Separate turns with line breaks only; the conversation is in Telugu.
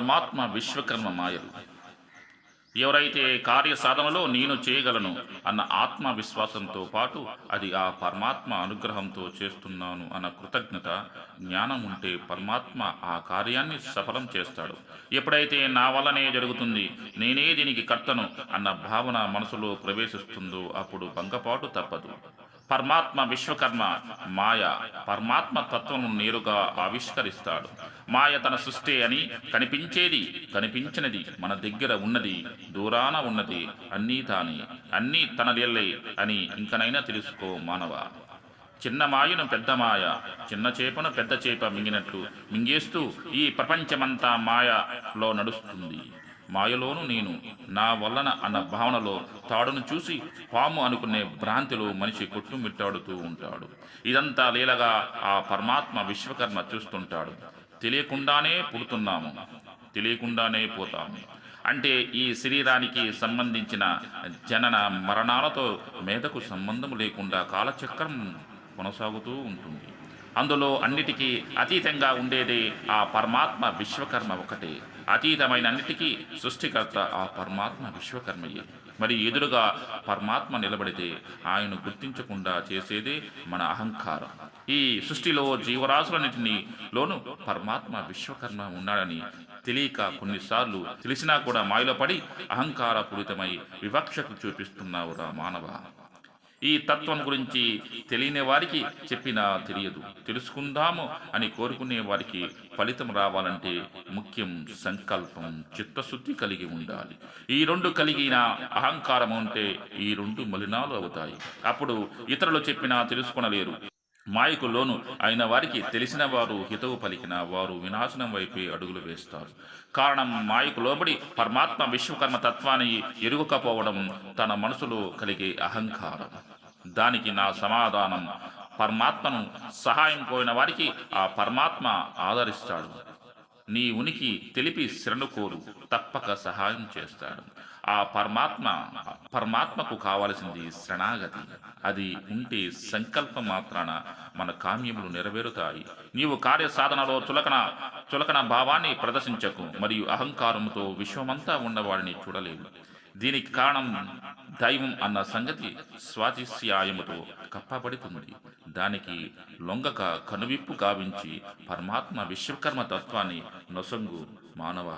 పరమాత్మ విశ్వకర్మ మాయలు. ఎవరైతే కార్యసాధనలో నేను చేయగలను అన్న ఆత్మవిశ్వాసంతో పాటు అది ఆ పరమాత్మ అనుగ్రహంతో చేస్తున్నాను అన్న కృతజ్ఞత జ్ఞానం ఉంటే పరమాత్మ ఆ కార్యాన్ని సఫలం చేస్తాడు. ఎప్పుడైతే నా వల్లనే జరుగుతుంది, నేనే దీనికి కర్తను అన్న భావన మనసులో ప్రవేశిస్తుందో అప్పుడు భంగపాటు తప్పదు. పరమాత్మ విశ్వకర్మ మాయ పరమాత్మ తత్వము నేరుగా ఆవిష్కరిస్తాడు. మాయ తన సృష్టి అని, కనిపించేది కనిపించినది మన దగ్గర ఉన్నది దూరాన ఉన్నది అన్నీ తానే, అన్నీ తన లీలే అని ఇంకనైనా తెలుసుకో మానవ. చిన్న మాయను పెద్ద మాయ, చిన్న చేపను పెద్ద చేప మింగినట్లు మింగేస్తూ ఈ ప్రపంచమంతా మాయలో నడుస్తుంది. మాయలోను నేను, నా వలన అన్న భావనలో తాడును చూసి పాము అనుకునే భ్రాంతిలో మనిషి కొట్టుమిట్టాడుతూ ఉంటాడు. ఇదంతా లీలగా ఆ పరమాత్మ విశ్వకర్మ చూస్తుంటాడు. తెలియకుండానే పుడుతున్నాము, తెలియకుండానే పోతాము. అంటే ఈ శరీరానికి సంబంధించిన జనన మరణాలతో మేధకు సంబంధం లేకుండా కాలచక్రం కొనసాగుతూ ఉంటుంది. అందులో అన్నిటికీ అతీతంగా ఉండేదే ఆ పరమాత్మ విశ్వకర్మ ఒకటే. అతీతమైన అన్నిటికీ సృష్టికర్త ఆ పరమాత్మ విశ్వకర్మయే. మరి ఎదురుగా పరమాత్మ నిలబడితే ఆయన గుర్తించకుండా చేసేదే మన అహంకారం. ఈ సృష్టిలో జీవరాశులన్నింటిలోనూ పరమాత్మ విశ్వకర్మ ఉన్నాడని తెలియక కొన్నిసార్లు తెలిసినా కూడా మాయలో పడి అహంకారపూరితమై వివక్షకు చూపిస్తున్నావురా మానవ. ఈ తత్వం గురించి తెలియని వారికి చెప్పినా తెలియదు. తెలుసుకుందాము అని కోరుకునే వారికి ఫలితం రావాలంటే ముఖ్యం సంకల్పం, చిత్తశుద్ధి కలిగి ఉండాలి. ఈ రెండు కలిగిన అహంకారం ఉంటే ఈ రెండు మలినాలు అవుతాయి. అప్పుడు ఇతరులు చెప్పినా తెలుసుకొనలేరు. మాయకు లోను అయిన వారికి తెలిసిన వారు హితవు పలికిన వారు వినాశనం వైపే అడుగులు వేస్తారు. కారణం మాయకు లోబడి పరమాత్మ విశ్వకర్మ తత్వాన్ని ఎరుగకపోవడం, తన మనసులో కలిగే అహంకారం. దానికి నా సమాధానం, పరమాత్మను సహాయం కోరిన వారికి ఆ పరమాత్మ ఆదరిస్తాడు. నీ ఉనికి తెలిపి శరణు కోరు, తప్పక సహాయం చేస్తాడు. ఆ పరమాత్మకు కావలసింది శరణాగతి. అది ఉంటే సంకల్పం మాత్రాన మన కామ్యములు నెరవేరుతాయి. నీవు కార్యసాధనలో చులకన భావాన్ని ప్రదర్శించకు, మరియు అహంకారంతో విశ్వమంతా ఉన్నవాడిని చూడలేవు. దీనికి కారణం దైవం అన్న సంగతి స్వాతిశ్యాయముతో కప్పబడుతుంది. దానికి లొంగక కనువిప్పు గావించి పరమాత్మ విశ్వకర్మ తత్వాన్ని నొసంగు మానవ.